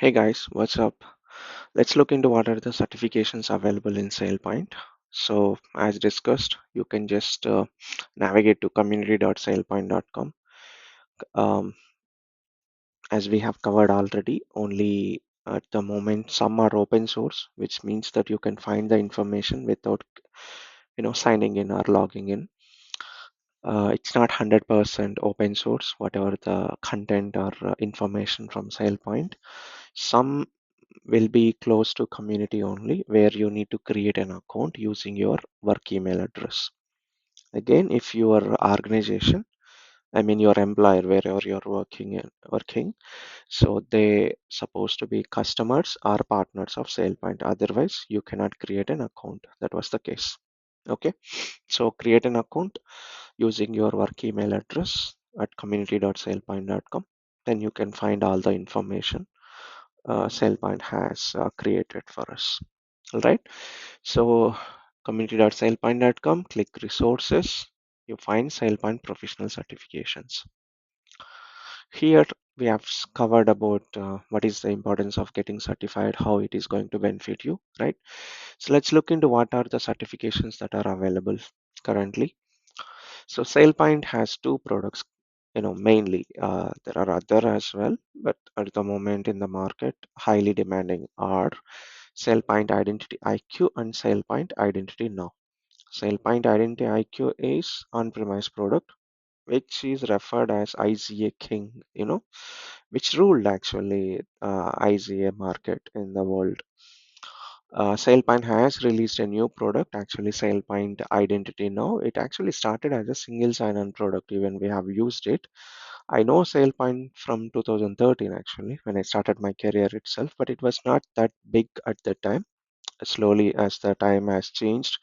Hey guys, what's up? Let's look into what are the certifications available in SailPoint. So, as discussed, you can just navigate to community.sailpoint.com. Um, as we have covered already, only at the moment some are open source, which means that you can find the information without, signing in or logging in. It's not 100% open source, whatever the content or information from SailPoint. Some will be close to community only, where you need to create an account using your work email address. Again, if your organization, I mean your employer, wherever you're working, so they supposed to be customers or partners of SailPoint. Otherwise, you cannot create an account. That was the case. Okay, so create an account using your work email address at community.sailpoint.com. Then you can find all the information SailPoint has created for us. All right. So community.sailpoint.com, click resources. You find SailPoint Professional Certifications. Here we have covered about what is the importance of getting certified, how it is going to benefit you, right? So let's look into what are the certifications that are available currently. So SailPoint has two products, mainly. There are other as well, but at the moment in the market, highly demanding are SailPoint Identity IQ and SailPoint Identity Now. SailPoint Identity IQ is on-premise product, which is referred as IZA King, which ruled actually IZA market in the world. SailPoint has released a new product, actually SailPoint Identity Now. It actually started as a single sign-on product, even we have used it. I know SailPoint from 2013 actually, when I started my career itself, but it was not that big at the time. Slowly, as the time has changed,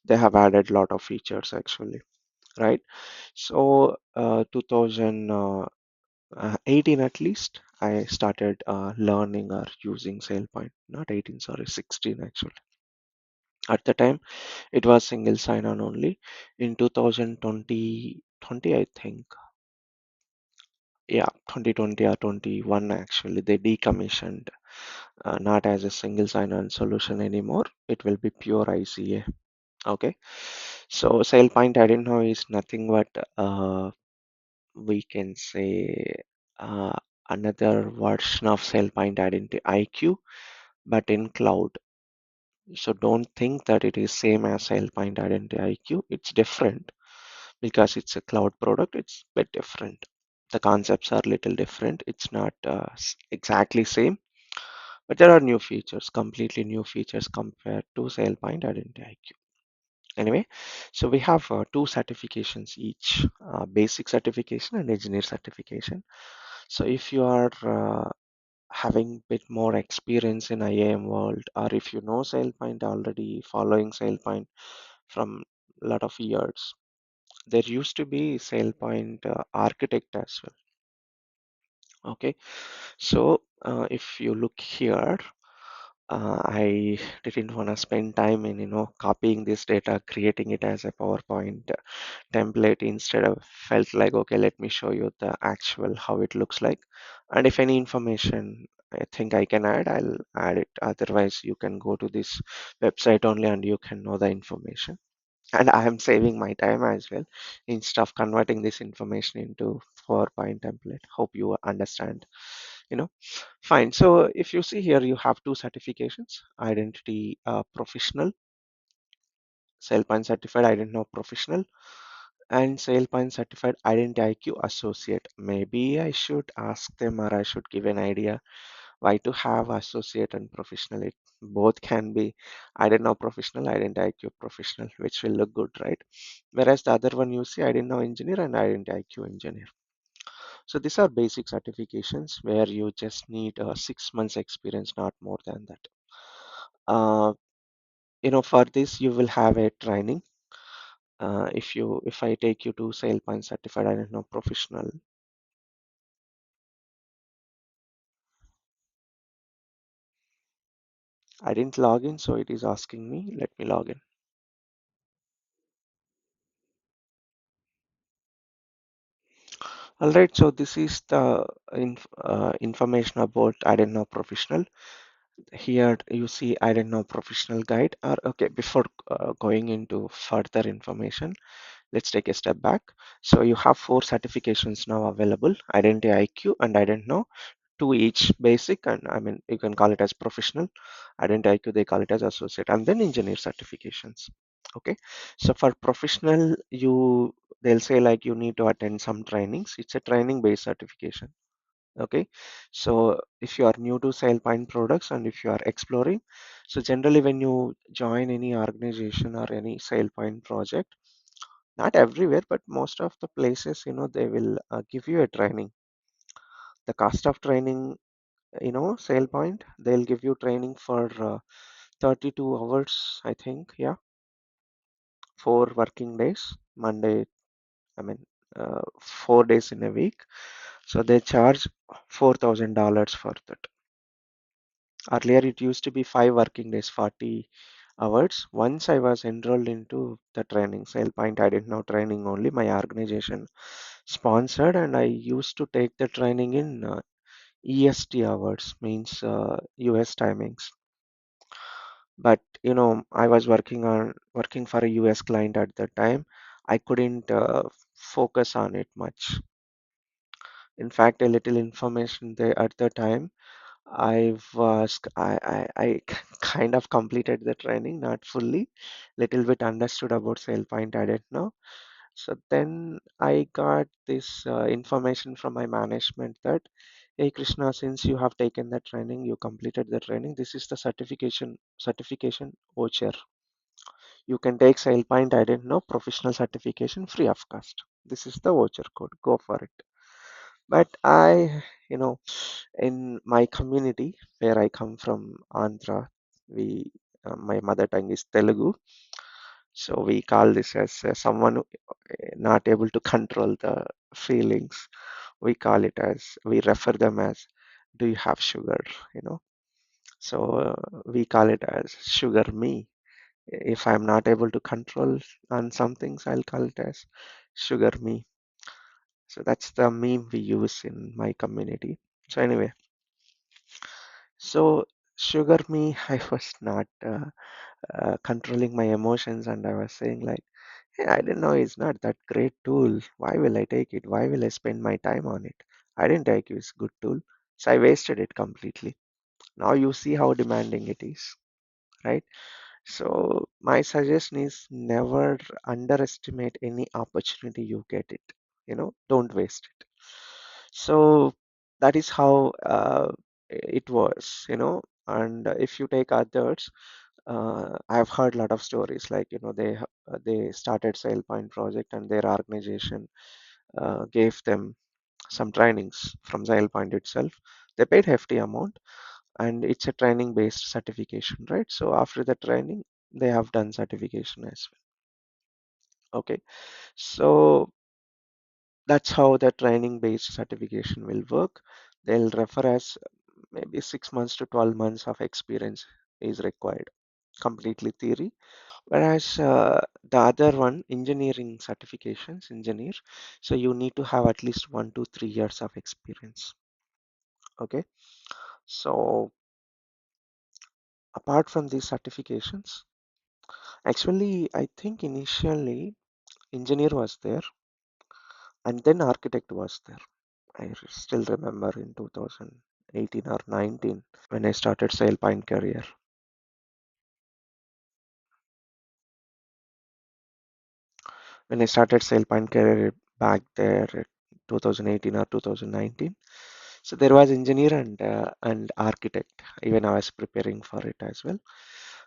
they have added a lot of features actually, right? So, 2018 at least, I started learning or using SailPoint. Not 18, sorry, 16 actually. At the time, it was single sign-on only. In 2020, I think, yeah, 2020 or 21 actually, they decommissioned, not as a single sign-on solution anymore. It will be pure ICA. Okay, so SailPoint I didn't know is nothing but we can say uh, another version of SailPoint Identity IQ, but in cloud. So don't think that it is same as SailPoint Identity IQ. It's different because it's a cloud product. It's a bit different. The concepts are little different. It's not exactly same, but there are new features, completely new features compared to SailPoint Identity IQ. Anyway, so we have two certifications each, basic certification and engineer certification. So if you are having bit more experience in IAM world, or if you know SailPoint already, following SailPoint from a lot of years, there used to be SailPoint architect as well. Okay, so if you look here, I didn't want to spend time in copying this data, creating it as a PowerPoint template. Instead, I felt like, okay, let me show you the actual how it looks like, and if any information I think I can add, I'll add it. Otherwise, you can go to this website only and you can know the information. And I am saving my time as well instead of converting this information into PowerPoint template. Hope you understand. You know, fine. So if you see here, you have two certifications: Identity Professional, SailPoint Certified Identity Now Professional, and SailPoint Certified Identity IQ Associate. Maybe I should ask them, or I should give an idea why to have associate and professional. It both can be Identity Now Professional, Identity IQ Professional, which will look good, right? Whereas the other one you see Identity Now Engineer and Identity IQ Engineer. So these are basic certifications where you just need 6 months experience, not more than that. Uh, for this you will have a training. If I take you to SailPoint Certified Identity Now Professional, I didn't log in, so it is asking me. Let me log in. All right, so this is the information about IdentityNow Professional. Here you see IdentityNow Professional Guide. Or okay, before going into further information, let's take a step back. So you have four certifications now available: IdentityIQ and IdentityNow, two each, basic, and I mean you can call it as professional. IdentityIQ they call it as associate, and then engineer certifications. Okay, so for professional, they'll say like you need to attend some trainings. It's a training based certification. Okay, so if you are new to SailPoint products and if you are exploring, so generally when you join any organization or any SailPoint project, not everywhere, but most of the places, they will give you a training. The cost of training, SailPoint, they'll give you training for 32 hours, I think, yeah, 4 working days, Monday, I mean, 4 days in a week. So they charge $4,000 for that. Earlier, it used to be 5 working days, 40 hours. Once I was enrolled into the training, SailPoint, I didn't know training only. My organization sponsored, and I used to take the training in EST hours, means US timings. But I was working for a US client at the time. I couldn't focus on it much. In fact, a little information there at the time. I kind of completed the training, not fully, little bit understood about SailPoint, I didn't know. So then I got this information from my management that, hey Krishna, since you have taken the training, you completed the training, this is the certification voucher. You can take SailPoint, I didn't know, professional certification free of cost. This is the voucher code. Go for it. But in my community where I come from, Andhra, we my mother tongue is Telugu, so we call this as someone who, not able to control the feelings. We call it as we refer them as, "Do you have sugar?" You know, so we call it as sugar me. If I'm not able to control on some things, I'll call it as sugar me. So that's the meme we use in my community. So anyway, so sugar me, I was not controlling my emotions, and I was saying like, hey, I didn't know it's not that great tool. Why will I take it? Why will I spend my time on it? I didn't take it. It's good tool. So I wasted it completely. Now you see how demanding it is, right? So my suggestion is never underestimate any opportunity you get it. Don't waste it. So that is how it was, and if you take others, I've heard a lot of stories like, they started SailPoint project and their organization gave them some trainings from SailPoint itself. They paid hefty amount, and it's a training based certification, right? So after the training, they have done certification as well. Okay, so that's how the training based certification will work. They'll refer as maybe 6 months to 12 months of experience is required, completely theory. Whereas the other one, engineering certifications, engineer, so you need to have at least 1 to 3 years of experience. Okay, so apart from these certifications, actually, I think initially engineer was there and then architect was there. I still remember in 2018 or 19 when I started SailPoint career. When I started SailPoint career back there, 2018 or 2019. So there was engineer and architect. Even I was preparing for it as well.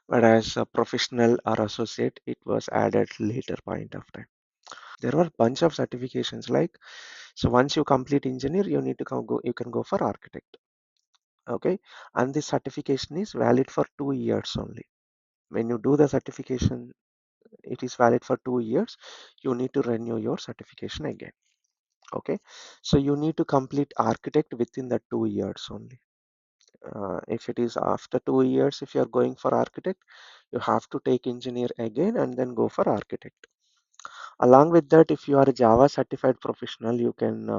Whereas a professional or associate, it was added later point of time. There were bunch of certifications like, so once you complete engineer, you need to go. You can go for architect. Okay, and this certification is valid for 2 years only. When you do the certification, it is valid for 2 years. You need to renew your certification again. Okay, so you need to complete architect within the 2 years only. If it is after 2 years, if you are going for architect, you have to take engineer again and then go for architect. Along with that, if you are a Java certified professional, you can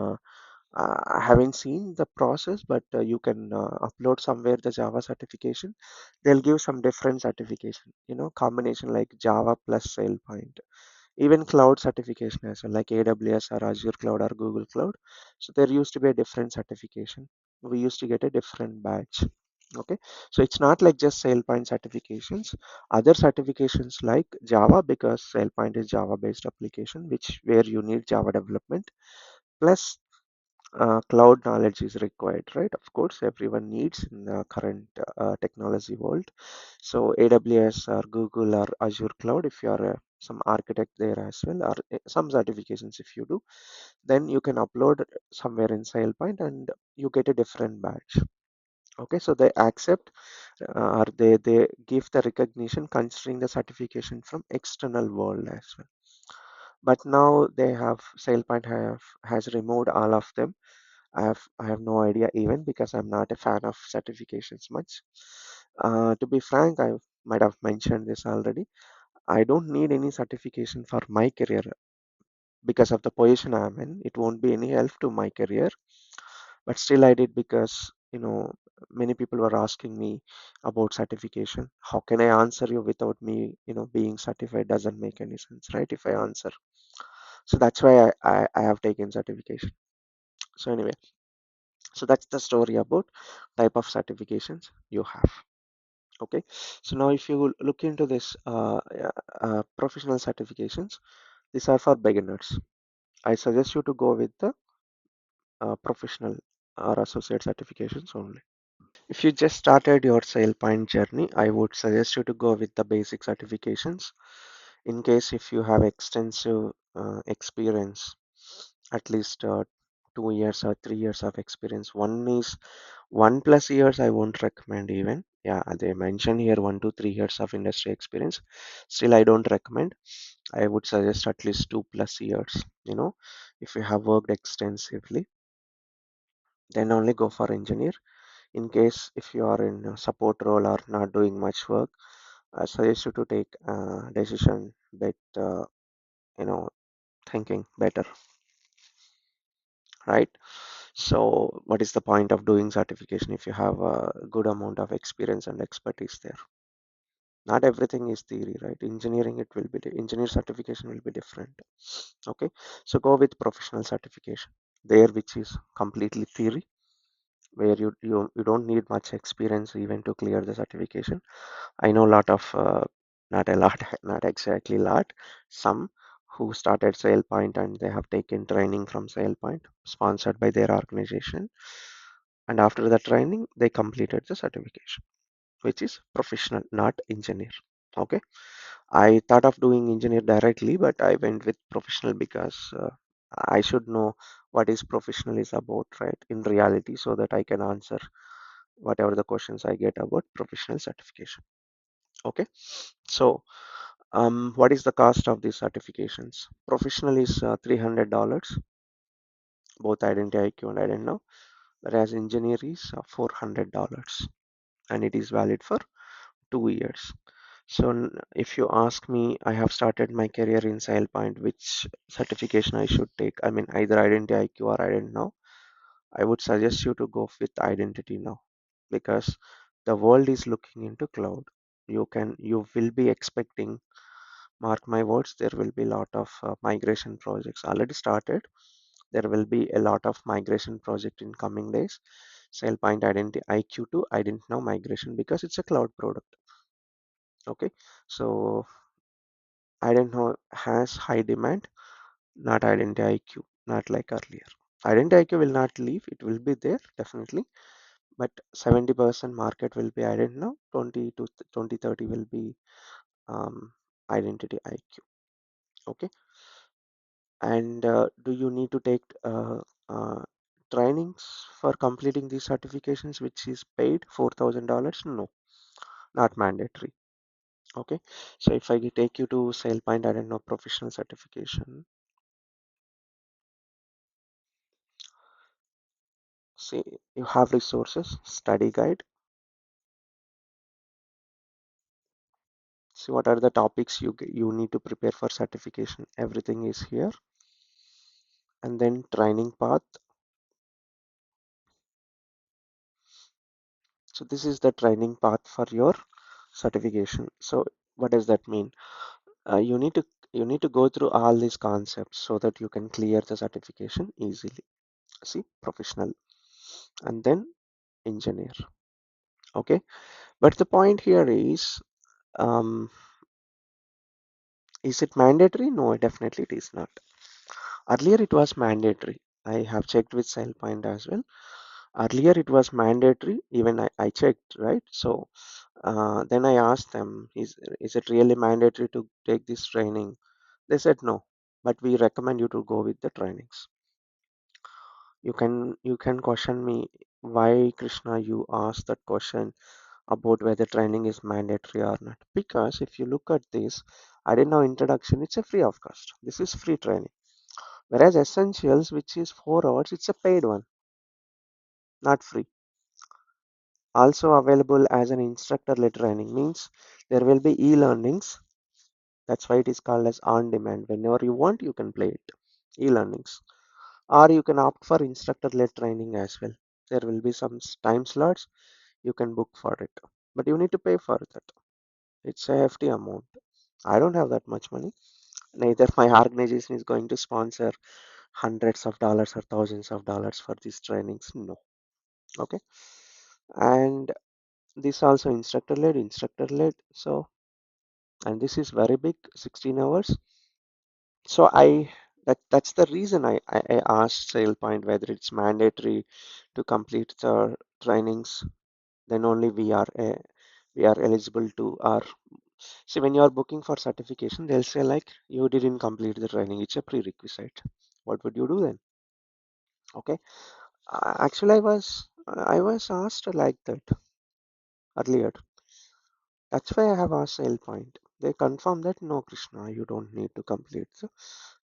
I haven't seen the process, but you can upload somewhere the Java certification. They'll give some different certification, combination like Java plus SailPoint. Even cloud certification as well, like AWS or Azure Cloud or Google Cloud. So there used to be a different certification. We used to get a different badge. Okay, so it's not like just SailPoint certifications. Other certifications like Java, because SailPoint is Java based application, which where you need Java development. Plus cloud knowledge is required, right? Of course, everyone needs in the current technology world. So AWS or Google or Azure Cloud, if you are some architect there as well, or some certifications if you do, then you can upload somewhere in SailPoint and you get a different badge. Okay, so they accept or they give the recognition considering the certification from external world as well. But now they have SailPoint has removed all of them. I have no idea even because I'm not a fan of certifications much. To be frank, I might have mentioned this already. I don't need any certification for my career because of the position I'm in. It won't be any help to my career, but still I did because many people were asking me about certification. How can I answer you without me being certified? Doesn't make any sense, right? If I answer, so that's why I have taken certification. So anyway, so that's the story about type of certifications you have. Okay, so now if you look into this professional certifications, these are for beginners. I suggest you to go with the professional or associate certifications only. If you just started your SailPoint journey, I would suggest you to go with the basic certifications. In case if you have extensive experience, at least 2 years or 3 years of experience. One is 1+ years, I won't recommend even. Yeah, they mention here 1 to 3 years of industry experience. Still, I don't recommend. I would suggest at least 2+ years. If you have worked extensively, then only go for engineer. In case if you are in a support role or not doing much work, I suggest you to take a decision bit, you know, thinking better, right? So, what is the point of doing certification if you have a good amount of experience and expertise there? Not everything is theory, right? Engineering, it will be engineer certification will be different. Okay, so go with professional certification there, which is completely theory, where you don't need much experience even to clear the certification. I know a lot of, not a lot, not exactly lot, some who started SailPoint and they have taken training from SailPoint, sponsored by their organization. And after the training, they completed the certification, which is professional, not engineer. Okay. I thought of doing engineer directly, but I went with professional because I should know what is professional is about, right? In reality, so that I can answer whatever the questions I get about professional certification. Okay. So, what is the cost of these certifications? Professional is $300, both IdentityIQ and IdentityNow, whereas engineer is $400, and it is valid for 2 years. So, if you ask me, I have started my career in SailPoint, which certification I should take? I mean, either IdentityIQ or IdentityNow. I would suggest you to go with IdentityNow because the world is looking into cloud. You will be expecting, mark my words, there will be a lot of migration projects already started. There will be a lot of migration project in coming days. SailPoint Identity IQ to IdentityNow migration because it's a cloud product. Okay, so IdentityNow has high demand, not IdentityIQ, not like earlier. IdentityIQ will not leave; it will be there definitely, but 70% market will be IdentityNow, 20 to 2030 will be IdentityIQ. Okay. And do you need to take uh, trainings for completing these certifications, which is paid $4,000? No, not mandatory. Okay, so if I take you to SailPoint, I don't know, professional certification. See, you have resources, study guide, See what are the topics you need to prepare for certification. Everything is here. And then training path. So this is the training path for your certification. So what does that mean? You need to go through all these concepts so that you can clear the certification easily. See, professional, and then engineer. Okay, but the point here is it mandatory? No, definitely it is not. Earlier it was mandatory. I have checked with SailPoint as well. Earlier it was mandatory. Even I checked, right? So then I asked them, is it really mandatory to take this training? They said no, but we recommend you to go with the trainings. You can question me, why Krishna you asked that question about whether training is mandatory or not? Because if you look at this, I didn't know introduction, it's a free of cost. This is free training. Whereas essentials, which is 4 hours, it's a paid one, not free. Also available as an instructor-led training means there will be e-learnings. That's why it is called as on demand. Whenever you want, you can play it. E-learnings. Or you can opt for instructor-led training as well. There will be some time slots you can book for it, but you need to pay for that. It's a hefty amount. I don't have that much money. Neither my organization is going to sponsor hundreds of dollars or thousands of dollars for these trainings. No. Okay. And this also instructor led. So, and this is very big, 16 hours. So that's the reason I asked SailPoint whether it's mandatory to complete the trainings. Then only we are eligible to our. See, when you are booking for certification, they'll say like you didn't complete the training. It's a prerequisite. What would you do then? Okay. Actually, I was asked like that earlier. That's why I have asked SailPoint. They confirm that no, Krishna, you don't need to complete the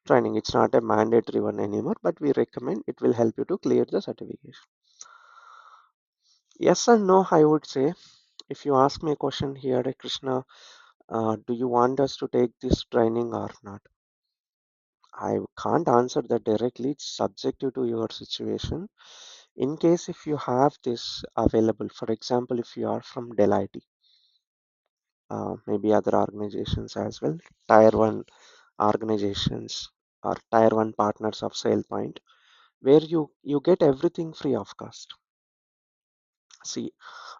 training. It's not a mandatory one anymore, but we recommend it will help you to clear the certification. Yes and no, I would say. If you ask me a question here, Krishna, do you want us to take this training or not? I can't answer that directly. It's subjective to your situation. In case if you have this available, for example, if you are from Deloitte, maybe other organizations as well, tier one organizations or tier one partners of SailPoint, where you get everything free of cost. See,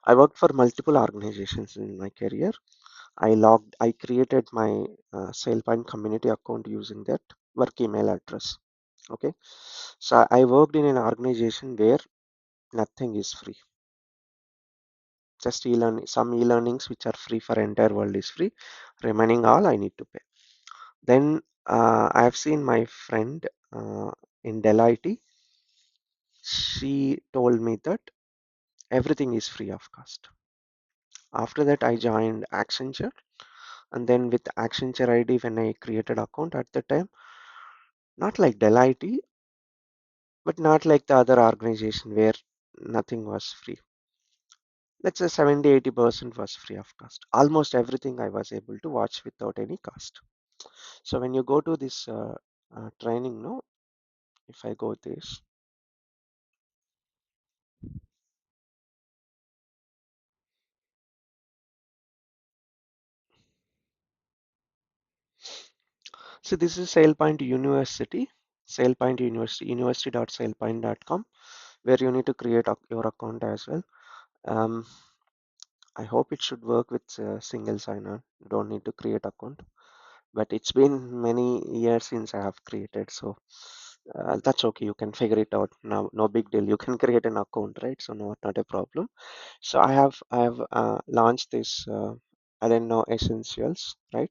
I worked for multiple organizations in my career. I created my SailPoint community account using that work email address. Okay, so I worked in an organization where nothing is free. Just some e-learnings which are free for entire world is free. Remaining all I need to pay. Then I have seen my friend in Deloitte. She told me that everything is free of cost. After that, I joined Accenture, and then with Accenture ID, when I created account at the time, not like Deloitte, but not like the other organization where nothing was free. Let's say 70-80% was free of cost. Almost everything I was able to watch without any cost. So when you go to this training, no, if I go this, so this is SailPoint University, SailPoint University, university.sailpoint.com, where you need to create your account as well. Um, I hope it should work with single sign-on. You don't need to create account, but it's been many years since I have created, so that's okay. You can figure it out now. No big deal. You can create an account, right? So not a problem. So I have launched this. I don't know essentials, right?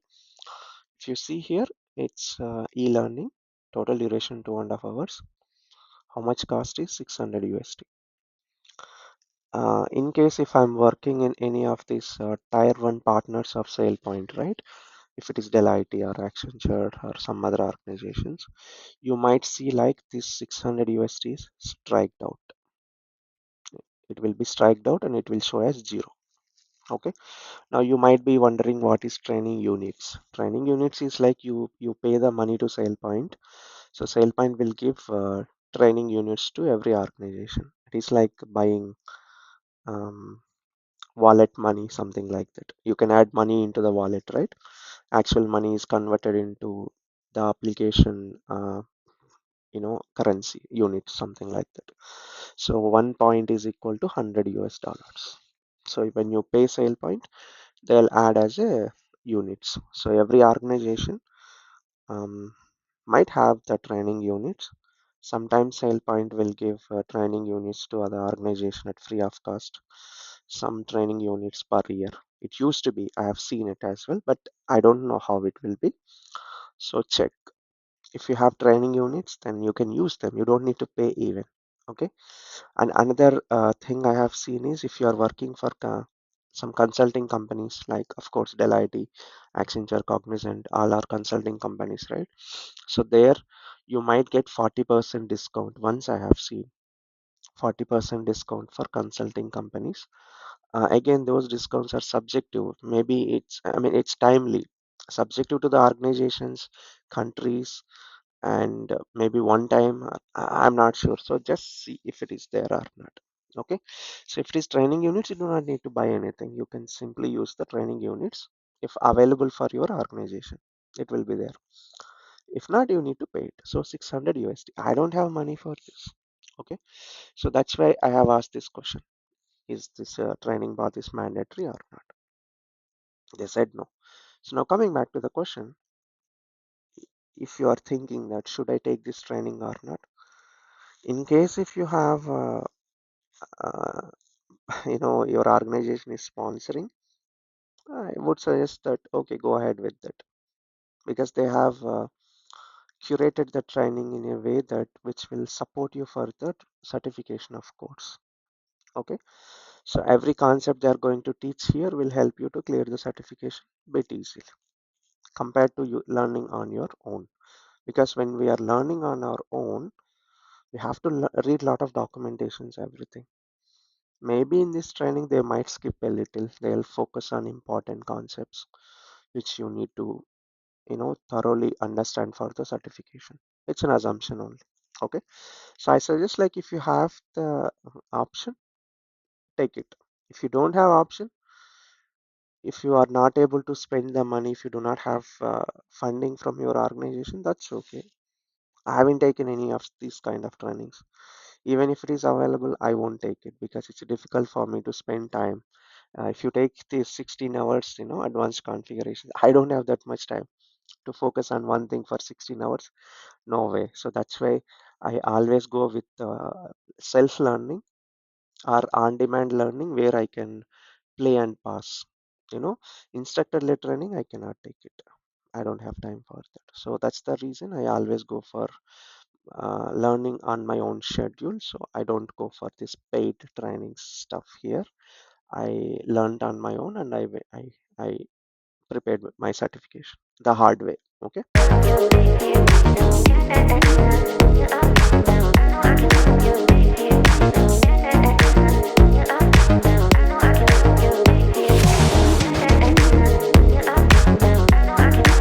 If you see here, it's e-learning. Total duration 2.5 hours. How much cost is 600 USD. In case if I'm working in any of these tier one partners of SailPoint, right? If it is Deloitte or Accenture or some other organizations, you might see like this 600 USD is striked out. It will be striked out and it will show as zero. Okay. Now you might be wondering what is training units. Training units is like you pay the money to SailPoint. So SailPoint will give training units to every organization. It is like buying um, wallet money, something like that. You can add money into the wallet, right? Actual money is converted into the application, currency unit, something like that. So 1 point is equal to 100 US dollars. So when you pay SailPoint, they'll add as a units. So every organization um, might have the training units. Sometimes SailPoint will give training units to other organization at free of cost. Some training units per year. It used to be, I have seen it as well, but I don't know how it will be. So check. If you have training units, then you can use them. You don't need to pay even. Okay. And another thing I have seen is if you are working for some consulting companies, like of course Deloitte, Accenture, Cognizant, all are consulting companies, right? So there you might get 40% discount. Once I have seen 40% discount for consulting companies. Again, those discounts are subjective. Maybe it's timely, subjective to the organizations, countries, and maybe one time. I'm not sure. So just see if it is there or not. Okay. So if it is training units, you do not need to buy anything. You can simply use the training units if available for your organization. It will be there. If not, you need to pay it. So 600 USD. I don't have money for this. Okay. So that's why I have asked this question. Is this training path is mandatory or not? They said no. So now coming back to the question, if you are thinking that should I take this training or not, in case if you have, uh, your organization is sponsoring, I would suggest that okay, go ahead with that because they have curated the training in a way that which will support you for the certification of course. Okay, so every concept they are going to teach here will help you to clear the certification bit easily compared to you learning on your own. Because when we are learning on our own, we have to read a lot of documentations, everything. Maybe in this training they might skip a little. They'll focus on important concepts which you need to thoroughly understand for the certification. It's an assumption only. Okay, so I suggest like if you have the option, take it. If you don't have option, if you are not able to spend the money, if you do not have funding from your organization, that's okay. I haven't taken any of these kind of trainings. Even if it is available, I won't take it because it's difficult for me to spend time. If you take these 16 hours, advanced configuration, I don't have that much time to focus on one thing for 16 hours. No way. So that's why I always go with self-learning or on-demand learning where I can play and pass. Instructor-led training, I cannot take it. I don't have time for that. So that's the reason I always go for learning on my own schedule. So I don't go for this paid training stuff here. I learned on my own and I prepared my certification the hard way. Okay.